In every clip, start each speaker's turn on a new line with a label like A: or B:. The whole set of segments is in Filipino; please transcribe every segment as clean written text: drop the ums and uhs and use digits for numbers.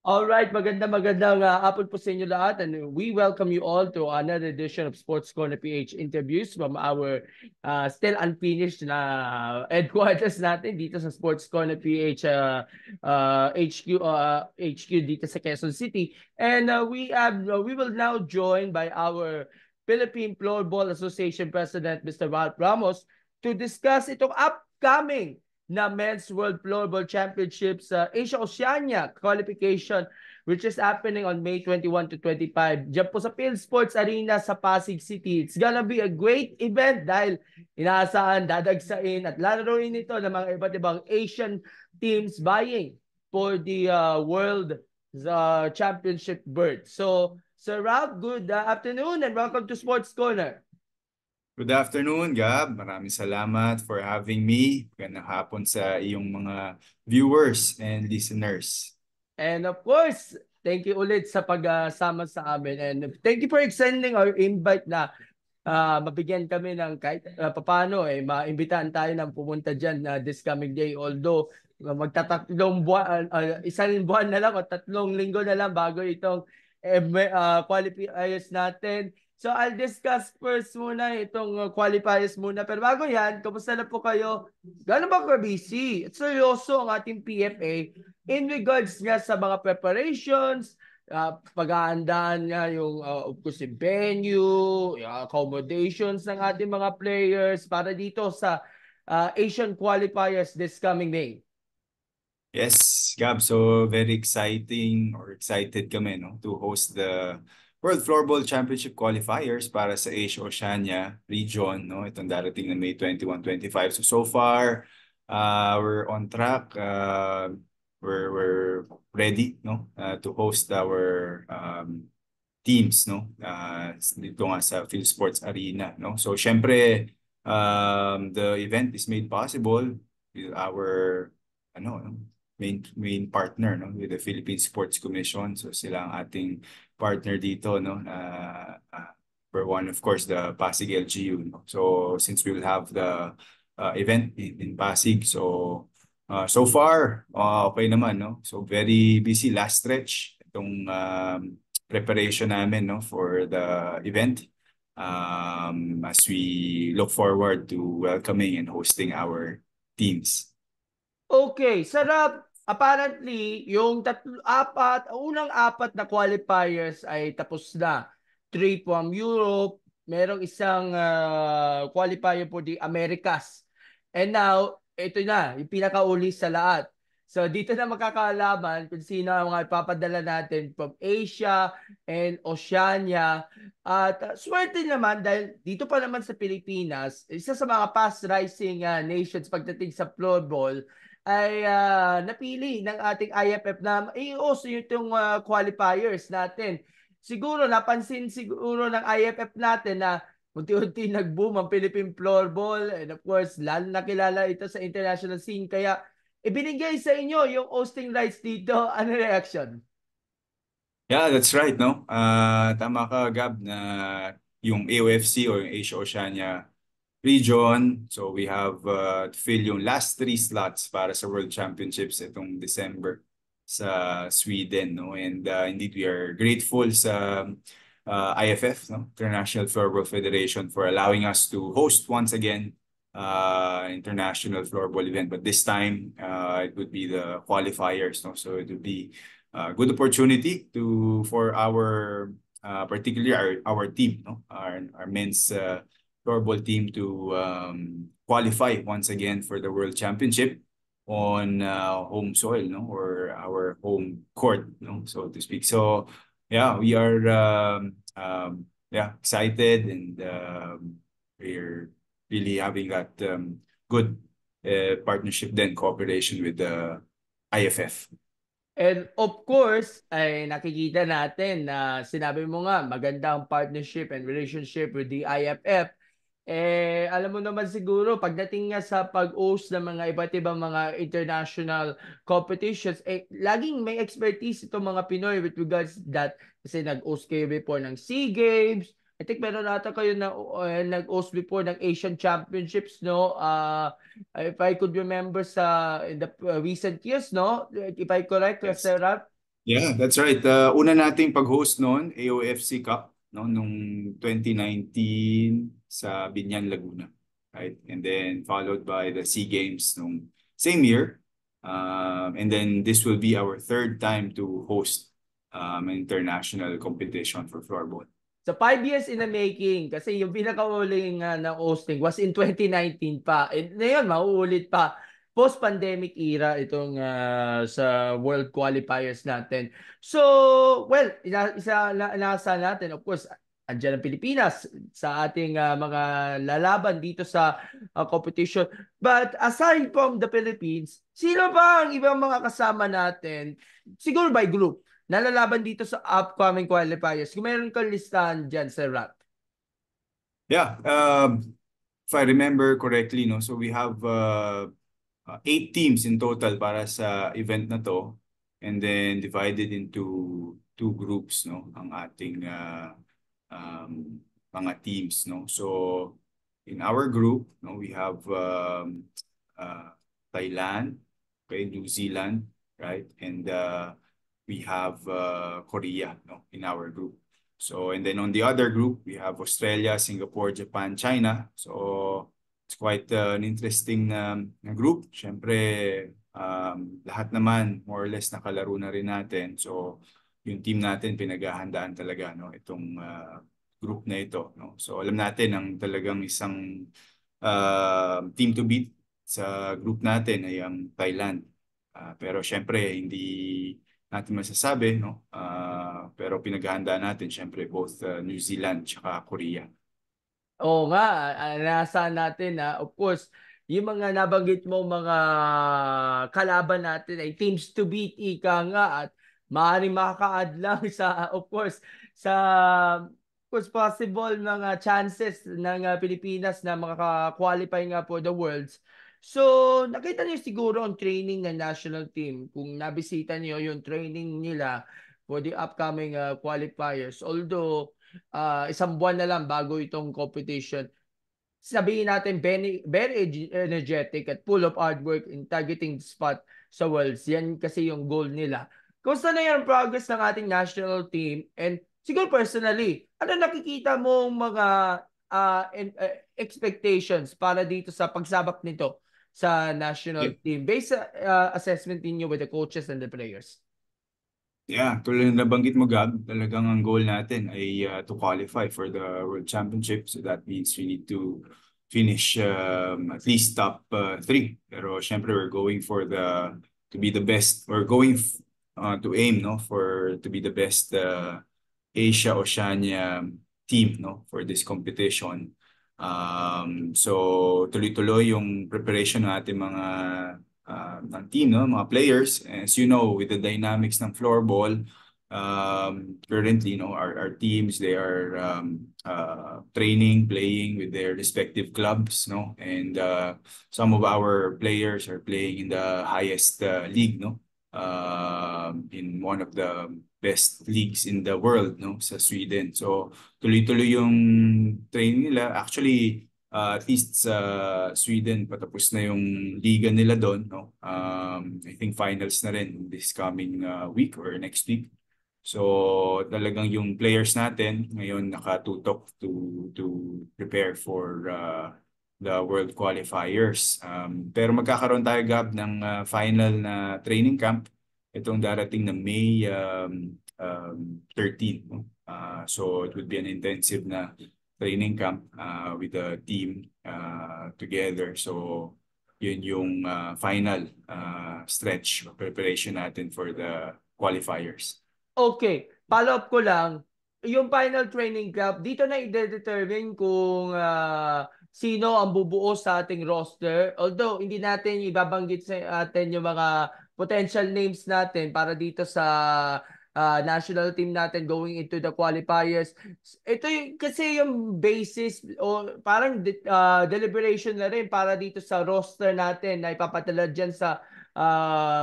A: Alright, magandang hapon po sa inyo lahat, and we welcome you all to another edition of Sports Corner PH interviews from our still unfinished na headquarters natin dito sa Sports Corner PH HQ dito sa Quezon City. And we will now join by our Philippine Floorball Association President Mr. Ralph Ramos to discuss itong upcoming na Men's World Floorball Championships Asia Oceania qualification, which is happening on May 21 to 25 diyan po sa Phil Sports Arena sa Pasig City. It's gonna be a great event dahil inaasahan dadagsain at lalaroin ito ng mga iba't ibang Asian teams vying for the World Championship berth. So, Sir Ralph, good afternoon and welcome to Sports Corner.
B: Good afternoon, Gab. Maraming salamat for having me. Magandang hapon sa iyong mga viewers and listeners.
A: And of course, thank you ulit sa pagsama sa amin. And thank you for extending our invite na mabigyan kami ng kahit paano maimbitahan tayo ng pumunta dyan this coming day. Although magtatatlong buwan, isang buwan na lang o 3 linggo na lang bago itong qualifiers natin. So I'll discuss first muna itong qualifiers muna. Pero bago yan, kamusta na po kayo? Gano'n ba ka-busy? Seryoso ang ating PFA in regards nga sa mga preparations, pag-aandaan nga yung of course yung venue, yung accommodations ng ating mga players para dito sa Asian qualifiers this coming May.
B: Yes, Gab. So very excited kami to host the World Floorball Championship qualifiers para sa Asia Oceania region, itong darating na May 21-25. So far, we're on track. We're ready to host our teams dito nga sa Phil Sports Arena. So syempre, the event is made possible with our main partner with the Philippine Sports Commission. So sila ang ating partner dito for one, of course, the Pasig LGU. So since we will have the event in Pasig, so far okay naman. So very busy last stretch itong preparation namin for the event as we look forward to welcoming and hosting our teams.
A: Okay, sarap. Apparently, yung unang apat na qualifiers ay tapos na. 3 from Europe, merong isang qualifier for the Americas. And now, ito na, yung pinakauli sa lahat. So dito na makakalaman kung sino ang mga ipapadala natin from Asia and Oceania. At swerte naman dahil dito pa naman sa Pilipinas, isa sa mga fast rising nations pagdating sa floorball ay napili ng ating IFF na i-host yung qualifiers natin. Siguro napansin siguro ng IFF natin na unti-unti nag-boom ang Philippine floorball, and of course lalo nakilala ito sa international scene, kaya ibinigay sa inyo yung hosting rights dito. Ano reaction?
B: Yeah, that's right, tama ka, Gab, na yung AOFC or yung Asia Oceania region. So we have to fill yung last 3 slots para sa World Championships itong December sa Sweden. And indeed, we are grateful sa IFF, International Floorball Federation, for allowing us to host once again international floorball event. But this time, it would be the qualifiers. So it would be a good opportunity for our particularly our team, our men's floorball team to qualify once again for the World Championship on home soil, or our home court, so to speak. So yeah, we are excited, and we're really having that good partnership then cooperation with the IFF.
A: And of course, ay nakikita natin na sinabi mo nga maganda ang partnership and relationship with the IFF. Alam mo naman siguro, pagdating nga sa pag-host ng mga iba't ibang mga international competitions, laging may expertise itong mga Pinoy with regards that. Kasi nag-host kayo before ng SEA Games. I think meron nata kayo na nag-host before ng Asian Championships, no? If I could remember in the recent years, no? If I correct,
B: Yes.
A: Sir Ralph?
B: Yeah, that's right. Una nating pag-host noon, AOFC Cup, no, nung 2019 sa Binyan, Laguna. Right? And then followed by the SEA Games nung same year. And then this will be our third time to host an international competition for floorball.
A: So 5 years in the making kasi yung pinakauling na hosting was in 2019 pa. And ngayon, mauulit pa. Post-pandemic era itong sa World Qualifiers natin. So, well, inasa natin, of course, andyan ang Pilipinas sa ating mga lalaban dito sa competition. But aside from the Philippines, sino pa ang ibang mga kasama natin? Siguro by group nalalaban dito sa upcoming qualifiers. Kung meron kang listahan dyan, Sir Rat.
B: Yeah, if I remember correctly, no, so we have 8 teams in total para sa event na to, and then divided into 2 groups, no, ang ating mga teams, no. So in our group, no, we have Thailand, okay, New Zealand, right, and we have Korea, no, in our group. So, and then on the other group, we have Australia, Singapore, Japan, China. So, it's quite an interesting group. Siyempre, lahat naman more or less nakalaro na rin natin. So, yung team natin pinaghahandaan talaga, no, itong group na ito, no. So, alam natin ang talagang isang team to beat sa group natin ay ang Thailand. Pero syempre, hindi natin masasabi, no? Pero pinaghahandaan natin, syempre, both New Zealand at Korea.
A: Oo nga, naasahan natin na of course, yung mga nabanggit mo mga kalaban natin ay teams to beat ika nga at maaaring makaka-add lang sa of course sa of course possible mga chances ng Pilipinas na makaka-qualify nga for the Worlds. So, nakita niyo siguro ang training ng national team kung nabisita niyo yung training nila for the upcoming qualifiers. Although isang buwan na lang bago itong competition. Sabihin natin very energetic at full of hard work in targeting the spot sa Worlds. Yan kasi yung goal nila. Kumusta na yung progress ng ating national team? And siguro personally, ano nakikita mong mga expectations para dito sa pagsabak nito sa national team based sa assessment niyo with the coaches and the players?
B: Yeah, tulad na nabanggit mo, Gab, talagang ang goal natin ay to qualify for the World Championship. So that means we need to finish at least top 3. Pero syempre, we're going for to be the best. We're going to aim, no, for to be the best Asia Oceania team, no, for this competition. So tuloy-tuloy yung preparation ng ating mga ng team, no, mga players. As you know, with the dynamics ng floorball, currently, you know, our teams, they are training, playing with their respective clubs, no, and some of our players are playing in the highest league, no, in one of the best leagues in the world, no, sa Sweden. So tuloy-tuloy yung training nila. Actually, at least sa Sweden, patapos na yung liga nila doon, no? I think finals na rin this coming week or next week. So talagang yung players natin ngayon nakatutok to prepare for the World Qualifiers. Pero magkakaroon tayo, Gab, ng final na training camp itong darating na May 13. No? So it would be an intensive na training camp with the team together. So yun yung final stretch of preparation natin for the qualifiers.
A: Okay, follow-up ko lang. Yung final training camp, dito na i-determine kung sino ang bubuo sa ating roster. Although, hindi natin ibabanggit sa atin yung mga potential names natin para dito sa national team natin going into the qualifiers. Ito yung, kasi yung basis o parang deliberation na rin para dito sa roster natin na ipapatala dyan sa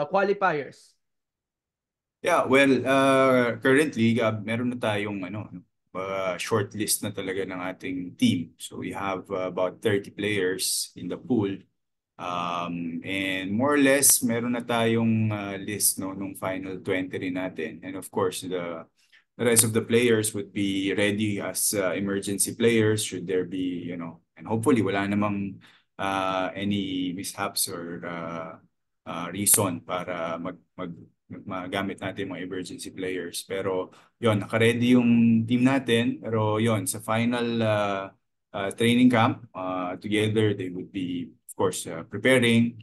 A: qualifiers.
B: Yeah, well, currently, meron na tayong short list na talaga ng ating team. So we have about 30 players in the pool. And more or less, meron na tayong list no, nung final 20 rin natin. And of course, the rest of the players would be ready as emergency players should there be, and hopefully wala namang any mishaps or reason para magamit natin mga emergency players. Pero yon, naka-ready yung team natin. Pero yon, sa final training camp, together they would be, of course, preparing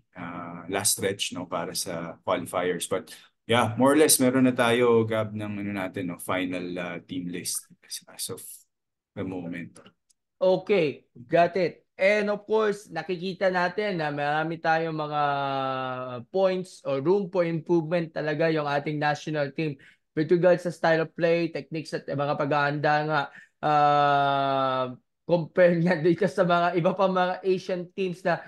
B: last stretch no, para sa qualifiers. But yeah, more or less meron na tayo, Gab, ng ano natin, no, final team list as of the moment.
A: Okay, got it. And of course, nakikita natin na marami tayong mga points or room for improvement talaga yung ating national team with regards sa style of play, techniques at mga paghahanda nga. Compare niya dito sa mga iba pa mga Asian teams na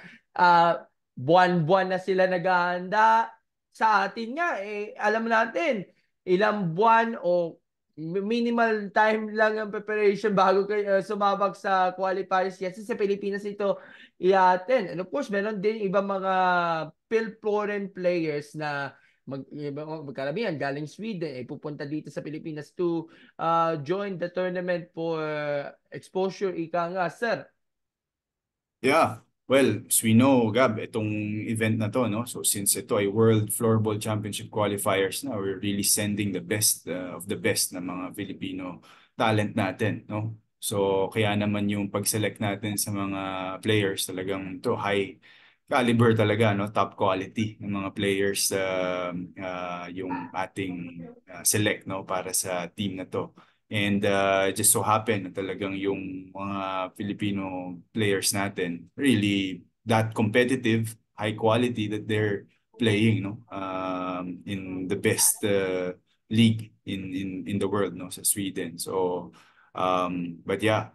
A: buwan-buwan na sila naghahanda. Sa atin nga, alam natin, ilang buwan o minimal time lang ang preparation bago kayo sumabak sa qualifiers. Kasi sa Pilipinas ito i-attend. And of course, meron din ibang mga foreign players na magkaramihan galing Sweden pupunta dito sa Pilipinas to join the tournament for exposure, ika nga, sir.
B: Yeah. Well, as we know, Gab, itong event na to, no? So since ito ay World Floorball Championship qualifiers na, we're really sending the best of the best na mga Filipino talent natin, no? So kaya naman yung pag-select natin sa mga players talagang to high caliber talaga, no? Top quality ng mga players yung ating select, no, para sa team na to. And just so happen na talagang yung mga Filipino players natin really that competitive, high quality that they're playing, no, in the best league in the world, no, sa Sweden. So but yeah,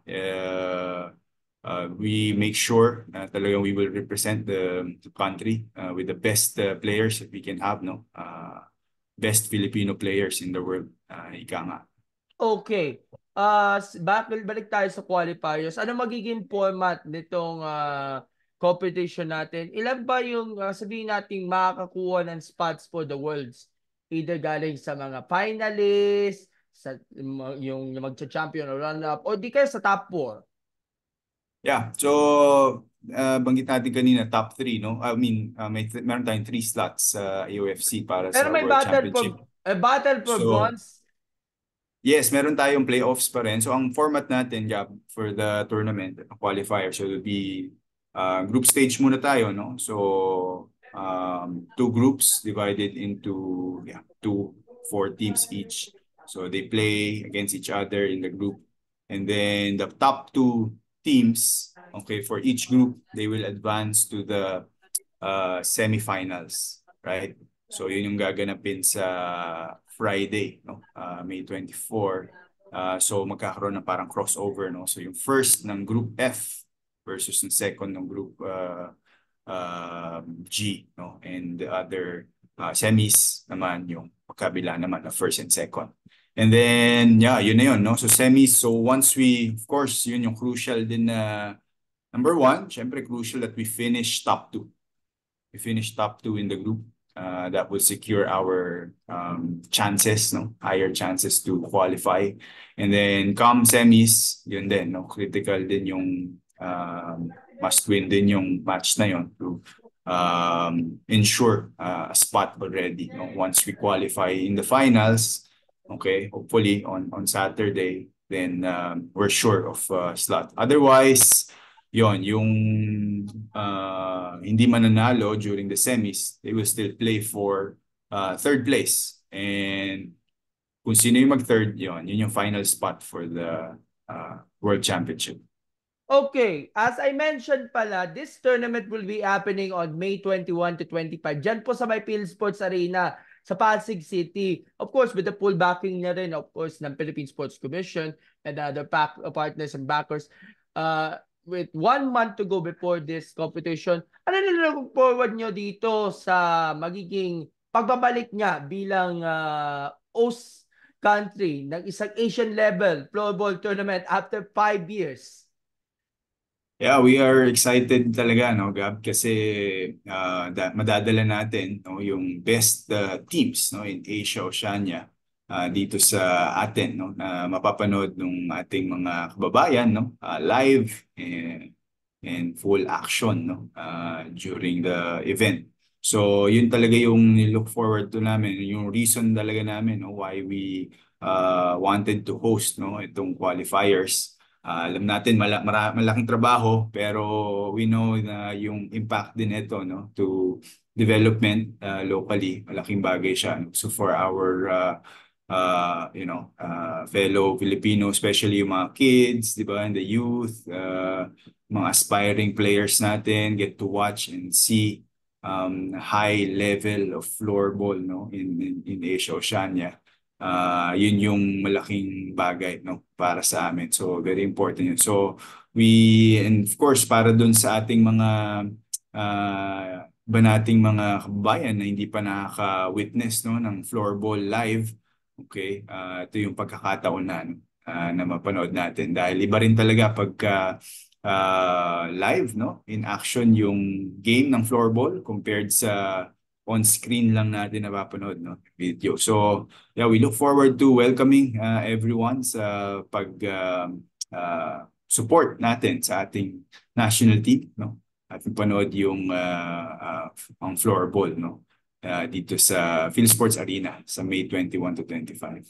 B: we make sure na talagang we will represent the country with the best players that we can have, no, best Filipino players in the world, ika nga.
A: Okay. Balik tayo sa qualifiers. Ano magiging format nitong competition natin? Ilan ba yung sabihin nating makakakuha ng spots for the Worlds? Either galing sa mga finalists, sa yung magcha-champion o run-up, o di kaya sa top 4?
B: Yeah. So, banggit natin kanina, top 3, no? I mean, meron tayong 3 slots sa AOFC para
A: Pero
B: sa
A: may
B: World Championship.
A: battle for
B: So,
A: bronze.
B: yes, meron tayong playoffs pa rin. So, ang format natin, Gab, for the tournament, qualifier, so it will be group stage muna tayo, no? So, 2 groups divided into, yeah, 4 teams each. So, they play against each other in the group. And then, the top 2 teams, okay, for each group, they will advance to the semifinals, right? So yun yung gaganapin sa Friday, no? May 24. So magkakaroon ng parang crossover, no? So yung first ng Group F versus yung second ng Group G, no? And the other semis naman yung magkabila naman na first and second. And then, yeah, yun na yun, no? So semis, so once we, of course, yun yung crucial din na number 1, syempre crucial that we finish top 2. We finished top 2 in the group. That will secure our chances, no, higher chances to qualify. And then come semis, yun din, no, critical din yung must win din yung match na yun to ensure a spot already, no, once we qualify in the finals. Okay, hopefully on Saturday, then we're sure of slot. Otherwise, yung hindi mananalo during the semis, they will still play for third place. And kung sino yung mag-third, yun yung final spot for the World Championship.
A: Okay, as I mentioned pala, this tournament will be happening on May 21 to 25. Diyan po sa may PhilSports Arena sa Pasig City. Of course, with the full backing na rin, of course, ng Philippine Sports Commission and other partners and backers. With 1 month to go before this competition, ano nilook forward nyo dito sa magiging pagbabalik niya bilang host country ng isang Asian level floorball tournament after 5 years?
B: Yeah, we are excited talaga, no, Gab, kasi madadala natin, no, yung best teams, no, in Asia, Oceania, dito sa atin, no, na mapapanood ng ating mga kababayan, no, live and full action, no, during the event. So, yun talaga yung look forward to namin, yung reason talaga namin, no, why we wanted to host, no, itong qualifiers. Alam natin malaking trabaho, pero we know na yung impact din ito, no, to development locally, malaking bagay siya, no? So for our fellow Filipino, especially yung mga kids, di ba, and the youth, mga aspiring players natin get to watch and see high level of floorball, no, in Asia Oceania. Yun yung malaking bagay, no, para sa amin. So very important yun. So and of course para dun sa ating mga iba nating mga kababayan na hindi pa nakaka-witness, no, ng floorball live. Okay, ito yung pagkakataon na, no, na mapanood natin dahil iba rin talaga pagka live, no, in action yung game ng floorball compared sa on screen lang natin napapanood, no, video. So yeah, we look forward to welcoming everyone sa pag support natin sa ating national team, no, at panood yung ang floorball, no, dito sa PhilSports Arena sa May 21 to 25.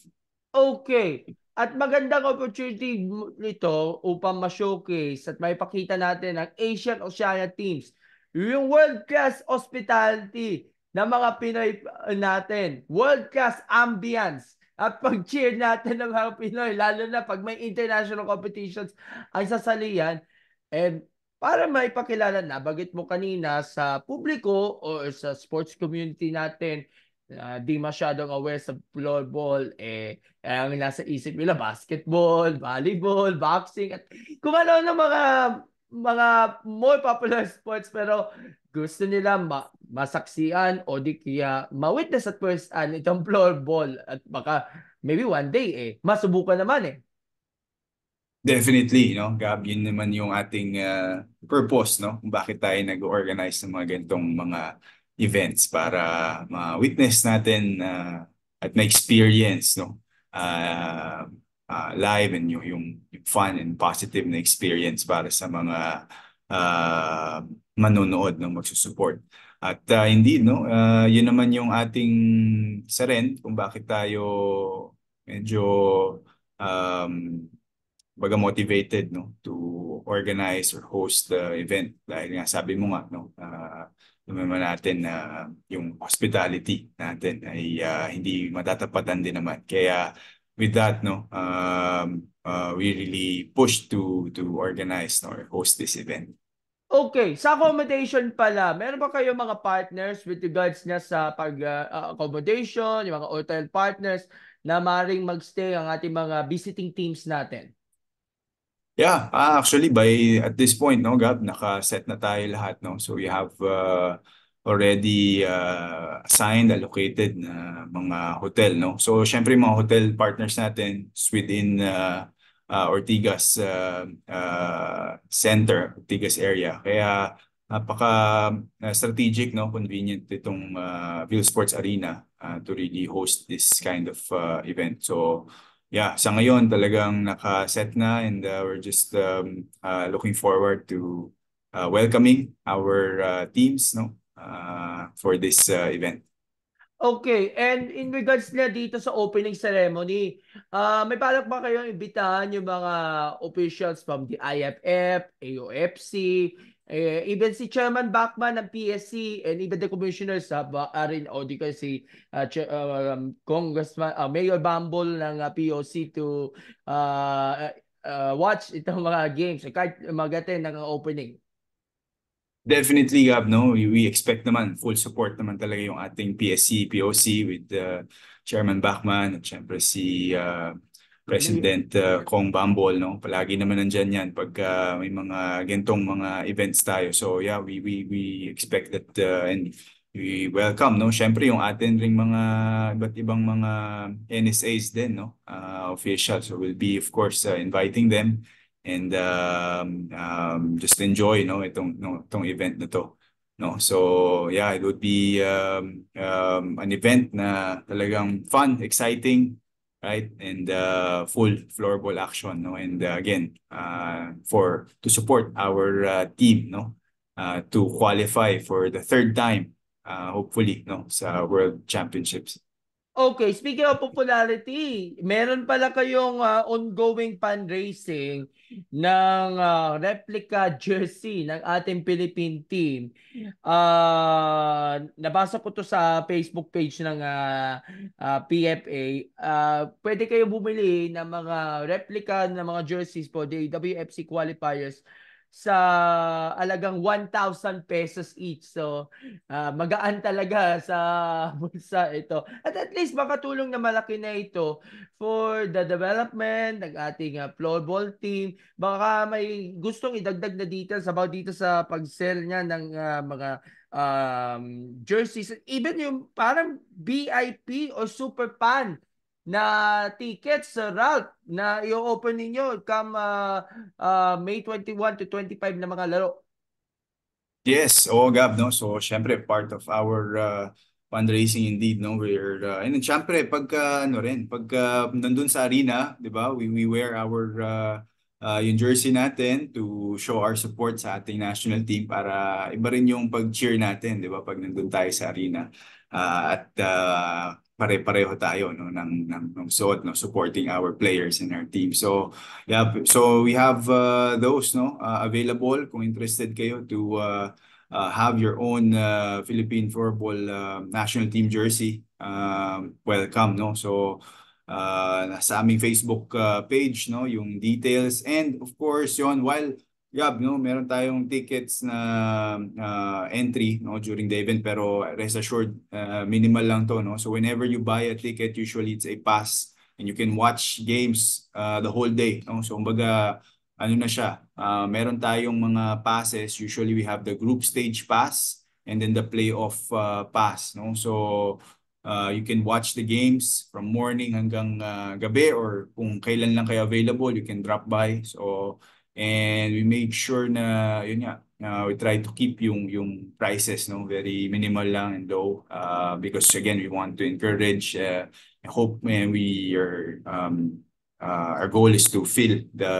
A: Okay. At magandang opportunity nito upang ma-showcase at maipakita natin ang Asian Oceania teams. Yung world-class hospitality ng mga Pinoy natin. World-class ambience. At pag-cheer natin ng mga Pinoy, lalo na pag may international competitions ang sasalihan. And para maipakilala na, bagit mo kanina sa publiko o sa sports community natin, di masyadong aware sa floorball, ang nasa isip nila basketball, volleyball, boxing, at kung ano ng mga more popular sports, pero gusto nila masaksiyan o di kaya ma-witness at first hand itong floorball at baka maybe one day masubukan naman
B: Definitely, no, Gab, yun naman yung ating purpose, no, kung bakit tayo nag-organize ng mga ganitong mga events para ma-witness natin at ma-experience, no, live and yung fun and positive na experience para sa mga manonood ng magsusupport. At indeed, no, yun naman yung ating isa rin kung bakit tayo medyo um, baga motivated, no, to organize or host the event dahil nga sabi mo nga, no, naman natin na yung hospitality natin ay hindi matatapatan din naman, kaya with that, no, we really push to organize, no, or host this event.
A: Okay, sa accommodation pala, meron ba kayo mga partners with regards na sa pag-accommodation, yung mga hotel partners na maring magstay ang ating mga visiting teams natin?
B: Yeah, actually at this point, no, Gab, naka-set na tayo lahat, no. So we have already assigned, allocated na mga hotel, no. So syempre mga hotel partners natin is within Ortigas Center, Ortigas area. Kaya napaka strategic, no, convenient itong PhilSports Arena to really host this kind of event. So yeah, sa ngayon talagang naka-set na and we're just looking forward to welcoming our teams, no, for this event.
A: Okay, and in regards na dito sa opening ceremony, may balak ba kayong imbitahan yung mga officials from the IFF, AOFC, even si Chairman Bachman ng PSC, and even the commissioners rin, o di kasi Congressman, Mayor Bambol ng POC to watch itong mga games, kahit mag-attend ng opening?
B: Definitely, Gab, no? We expect naman, full support naman talaga yung ating PSC, POC with Chairman Bachman at syempre si President Kong Bambol, no? Palagi naman nandyan yan pag may mga gentong mga events tayo. So yeah, we expect that and we welcome, no? Syempre yung atin ring mga iba't ibang mga NSAs din, no? Officials. So we'll be, of course, inviting them and just enjoy no itong event na to. No, so yeah, it would be an event na talagang fun, exciting, right? And full floorball action, no? And again, for to support our team, no? To qualify for the third time, hopefully, no, sa World Championships.
A: Okay, speaking of popularity, meron pala kayong ongoing fundraising ng replica jersey ng ating Philippine team. Nabasa ko to sa Facebook page ng PFA. Pwede kayo bumili ng mga replica ng mga jerseys for the WFC qualifiers sa alagang 1,000 pesos each. So, magaan talaga sa bulsa ito. At least makatulong na malaki na ito for the development ng ating floorball team. Baka may gustong idagdag na details about dito sa pag-sell niya ng mga jerseys. Even yung parang VIP o super fan na tickets, Ralph, na i-open ninyo come May 21 to 25 na mga laro.
B: Yes, oo Gab, no? So, syempre, part of our fundraising indeed, no? And then, syempre, pagka nandun sa arena, di ba, we wear our yung jersey natin to show our support sa ating national team para iba rin yung pag-cheer natin, di ba, pag nandun tayo sa arena. At pare-pareho tayo, no, ng suot, no, supporting our players and our team. So, yeah, so we have those no available kung interested kayo to have your own Philippine floorball national team jersey. Welcome no. So nasa aming Facebook page no yung details, and of course yon while Gab, no, meron tayong tickets na entry no during the event, pero rest assured minimal lang to no. So whenever you buy a ticket, usually it's a pass and you can watch games the whole day. No? So, kumbaga, ano na siya, meron tayong mga passes. Usually, we have the group stage pass and then the playoff pass. No? So, you can watch the games from morning hanggang gabi, or kung kailan lang kayo available, you can drop by. So, and we make sure na, yun nga, we try to keep yung prices no very minimal lang and low because again we want to encourage I hope we are our goal is to fill the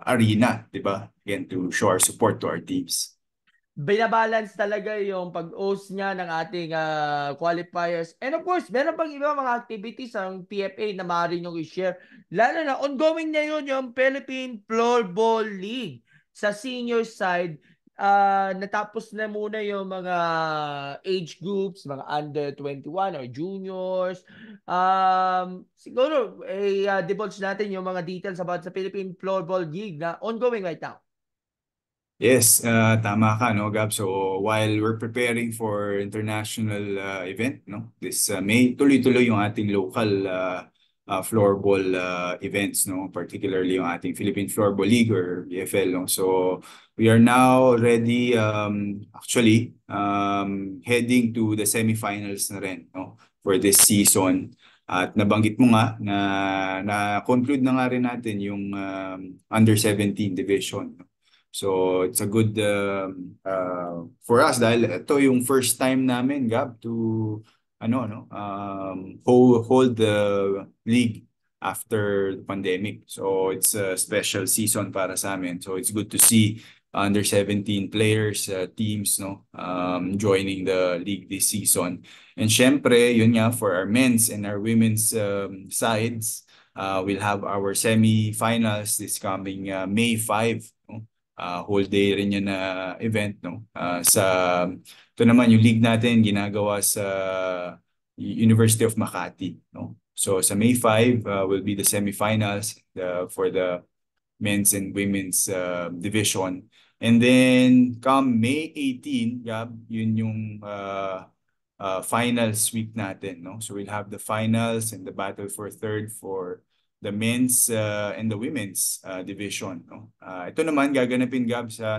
B: arena, 'di ba? Again, to show our support to our teams.
A: Binabalance talaga yung pag-host niya ng ating qualifiers. And of course, meron pang iba mga activities ang PFA na maaari nyo i-share. Lalo na ongoing na yun yung Philippine Floorball League. Sa senior side, natapos na muna yung mga age groups, mga under 21 or juniors. Siguro, divulge natin yung mga details about sa Philippine Floorball League na ongoing right now.
B: Yes, tama ka, no, Gab. So while we're preparing for international event, no, this May, tuloy-tuloy yung ating local floorball events, no, particularly yung ating Philippine Floorball League or PFL, no. So we are now ready, actually, heading to the semifinals na rin, no, for this season. At nabanggit mo nga na-conclude na nga rin natin yung under 17 division, no? So it's a good for us dahil ito yung first time namin Gab to hold the league after the pandemic. So it's a special season para sa amin. So it's good to see under 17 players teams no joining the league this season. And syempre yun nga for our men's and our women's sides, we'll have our semi-finals this coming May 5, no? Whole day rin yun na event no ito naman yung league natin ginagawa sa University of Makati no. So sa May 5 will be the semifinals for the men's and women's division, and then come May 18 yun yung finals week natin no. So we'll have the finals and the battle for third for the men's and the women's division no. Ito naman gaganapin Gab sa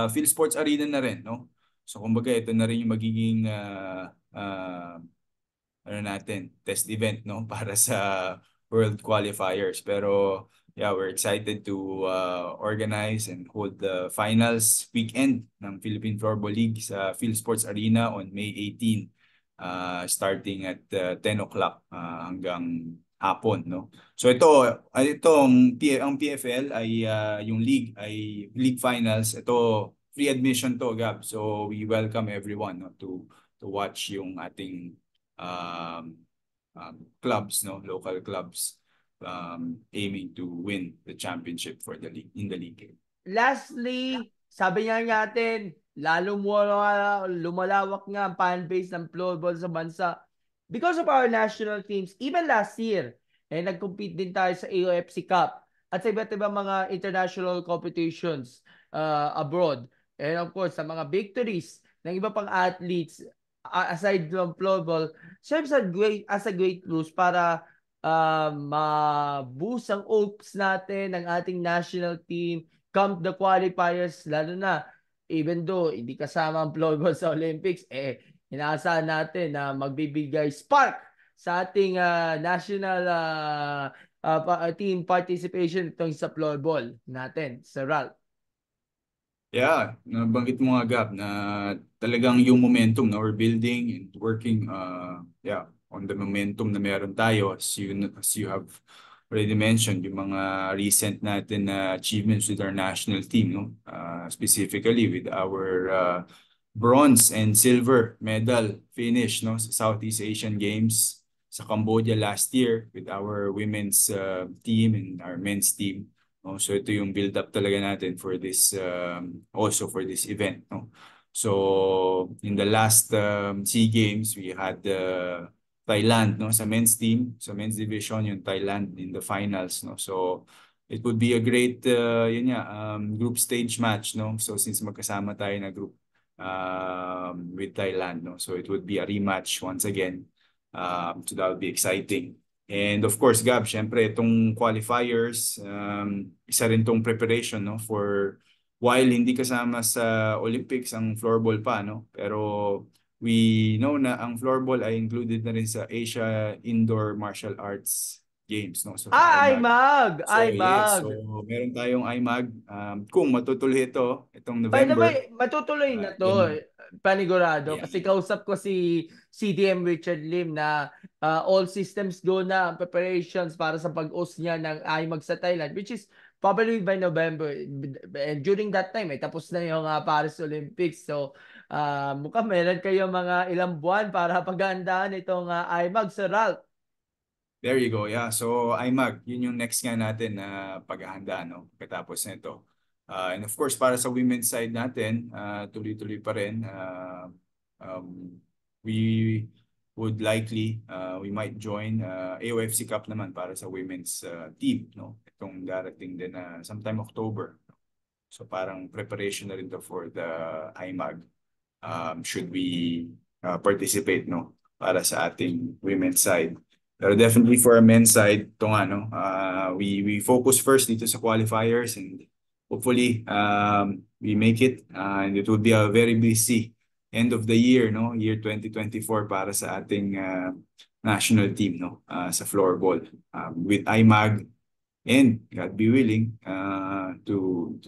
B: PhilSports Arena na rin no. So kumbaga ito na rin yung magiging natin test event no para sa World Qualifiers. Pero yeah, we're excited to organize and hold the finals weekend ng Philippine Floorball League sa PhilSports Arena on May 18, starting at 10 o'clock hanggang hapon, no? So ang PFL ay yung league ay league finals. Ito free admission to, Gab. So we welcome everyone, no, to watch yung ating clubs, no, local clubs aiming to win the championship for the league in the league.
A: Lastly, sabi nga natin, lalo lumalawak nga ang fan base ng floorball sa bansa because of our national teams. Even last year, nag-compete din tayo sa AOFC Cup at sa iba't ibang mga international competitions abroad. And of course, sa mga victories ng iba pang athletes aside from floorball, serves as a great boost para ma-boost ang hopes natin ng ating national team come the qualifiers, lalo na even though hindi kasama ang floorball sa Olympics, inaasahan natin na magbibigay spark sa ating national team participation itong sa floorball natin, Sir Ralph.
B: Yeah, nabanggit mo nga, Gab, na talagang yung momentum na we're building and working on the momentum na meron tayo, as you have already mentioned, yung mga recent natin na achievements with our national team, no? Specifically with our bronze and silver medal finish, no, sa Southeast Asian Games sa Cambodia last year with our women's team and our men's team. No? So ito yung build up talaga natin for this also for this event, no. So in the last SEA Games we had Thailand, no, sa men's team, sa men's division yung Thailand in the finals, no. So it would be a great group stage match, no. So since magkasama tayo na group with Thailand, no. So it would be a rematch once again. So that would be exciting. And of course, Gab, syempre itong qualifiers, isa rin tong preparation, no, for while hindi kasama sa Olympics ang floorball pa, no, pero we know na ang floorball ay included na rin sa Asia Indoor Martial Arts Games, no, so sa IMAG.
A: IMAG.
B: So meron tayong IMAG. Kung matutuloy itong
A: By the
B: November.
A: way, matutuloy na to, panigurado.
B: Yeah.
A: Kasi kausap ko si CDM Richard Lim na all systems go na ang preparations para sa pag-host niya ng IMAG sa Thailand, which is probably by November. And during that time, tapos na yung Paris Olympics. So, mukhang meron kayo mga ilang buwan para paghandaan itong IMAG, Sir Ralph.
B: There you go. Yeah. So IMAG, yun yung next nga natin na paghahandaan, no, pagkatapos nito. And of course, para sa women's side natin, tuloy-tuloy pa rin. We would likely, we might join AOFC Cup naman para sa women's team, no? Itong darating din sometime October. So parang preparation na rin to for the IMAG. Should we participate, no, para sa ating women's side. Pero definitely for our men's side, ito nga, no, we focus first dito sa qualifiers and hopefully we make it, and it will be a very busy end of the year, no, year 2024 para sa ating national team, no, sa floorball, with IMAG and God be willing to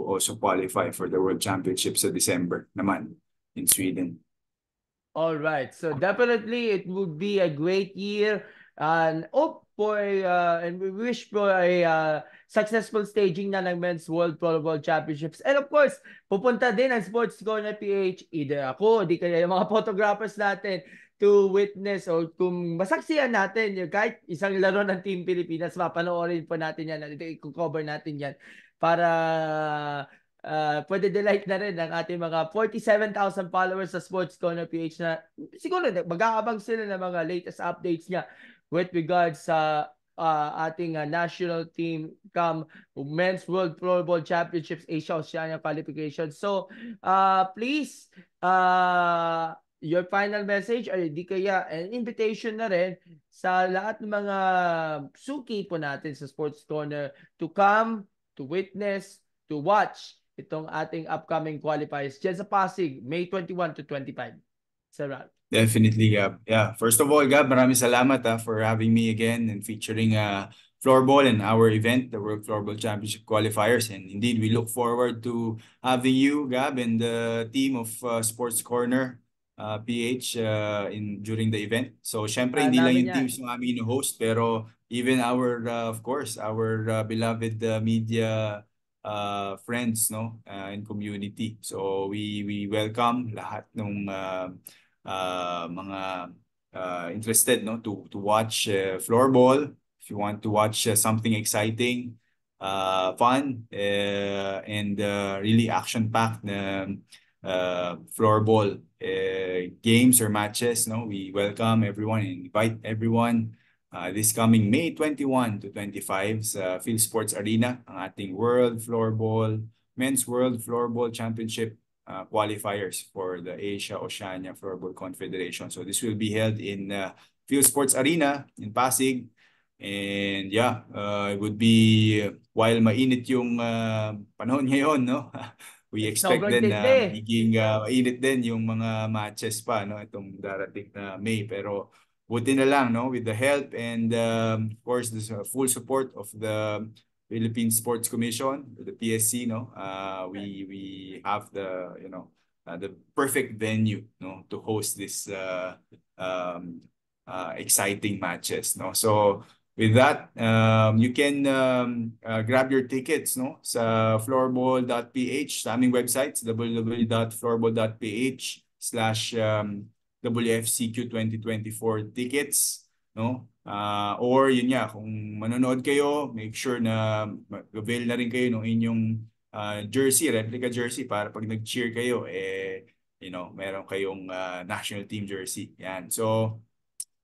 B: also qualify for the World Championship sa December naman in Sweden.
A: All right, so definitely it would be a great year, and and we wish for a successful staging na ng Men's World Floorball Championships. And of course, pupunta din ang Sports Corner PH, either ako, di kaya yung mga photographers natin, to witness or kung masaksiyan natin yung kahit isang laro ng Team Pilipinas, mapanoorin po natin yan, i-cover natin yan para pwede delight na rin ang ating mga 47,000 followers sa Sports Corner PH na siguro mag-aabang sila ng mga latest updates niya with regards sa ating national team come Men's World Floorball Championships Asia Oceania qualification. So please your final message or di kaya an invitation na rin sa lahat ng mga suki po natin sa Sports Corner to come, to witness, to watch itong ating upcoming qualifiers dyan sa Pasig, May 21 to 25. Sir Ralph.
B: Definitely, Gab. Yeah. First of all, Gab, maraming salamat for having me again and featuring floorball and our event, the World Floorball Championship qualifiers. And indeed, we look forward to having you, Gab, and the team of Sports Corner PH during the event. So, syempre, hindi lang
A: namin
B: yung
A: yan.
B: teams yung aming host, pero even our, of course, our beloved media friends, no, and community. So, we welcome lahat ng mga interested, no, to watch floorball. If you want to watch something exciting, fun, and really action-packed floorball games or matches, no, we welcome everyone and invite everyone this coming May 21 to 25 sa Phil Sports Arena, ang ating Men's World Floorball Championship qualifiers for the Asia Oceania Floorball Confederation. So this will be held in Phil Sports Arena in Pasig. And yeah, it would be, while mainit yung panahon ngayon, no? We expect
A: Sobrang
B: din na
A: tindi.
B: magiging mainit din yung mga matches pa, no? Itong darating na May. Pero buti na lang, no? With the help and of course, the full support of the Philippine Sports Commission, the PSC, no? We have the perfect venue, no, to host this exciting matches, no? So with that, you can grab your tickets, no, sa floorball.ph, sa aming websites, www.floorball.ph/WFCQ 2024 tickets, no? Or yun nga, kung manonood kayo, make sure na mag-avail na rin kayo ng inyong jersey, replica jersey, para pag nag-cheer kayo, meron kayong national team jersey. Yan. So,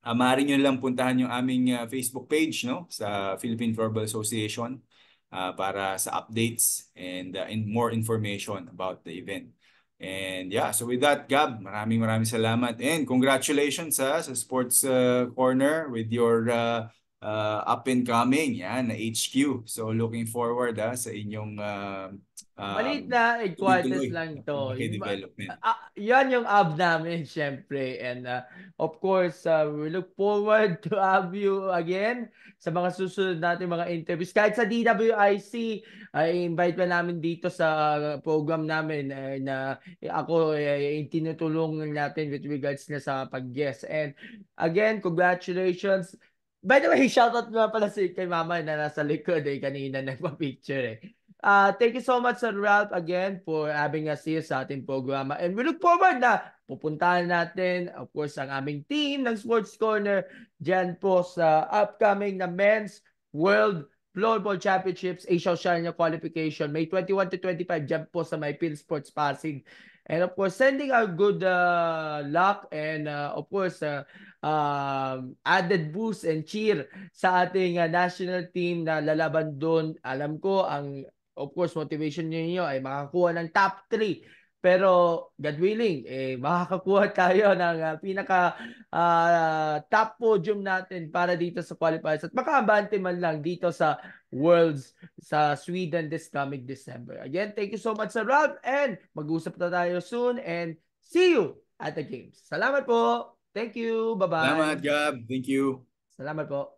B: maaari nyo lang puntahan yung aming Facebook page, no, sa Philippine Floorball Association para sa updates and more information about the event. And yeah, so with that, Gab, maraming salamat and congratulations sa Sports Corner with your up and coming yan na HQ. So looking forward sa inyong
A: Maliit na headquarters
B: tuloy-tuloy
A: lang
B: na
A: to.
B: development.
A: Yan yung hub namin, syempre. And of course, we look forward to have you again sa mga susunod natin mga interviews. Kahit sa DWIC, ay invite pa namin dito sa program namin na ako tinutulong natin with regards na sa pag-guest. And again, congratulations. By the way, shoutout nga pala kay Mama na nasa likod kanina nagpa-picture Thank you so much, Sir Ralph, again for having us here sa ating programa. And we look forward na pupuntahan natin, of course, ang aming team ng Sports Corner dyan po sa upcoming na Men's World Floorball Championships Asia Oceania Qualification May 21 to 25 dyan po sa may Phil Sports Pasig. And of course, sending our good luck and of course, added boost and cheer sa ating national team na lalaban doon. Alam ko, of course, motivation niyo ay makakuha ng top 3. Pero God willing, makakakuha tayo ng pinaka top podium natin para dito sa qualifiers at makaabante man lang dito sa Worlds sa Sweden this coming December. Again, thank you so much, Sir Ralph, and mag-usap na tayo soon and see you at the games. Salamat po. Thank you. Bye-bye.
B: Salamat, Gab. Thank you.
A: Salamat po.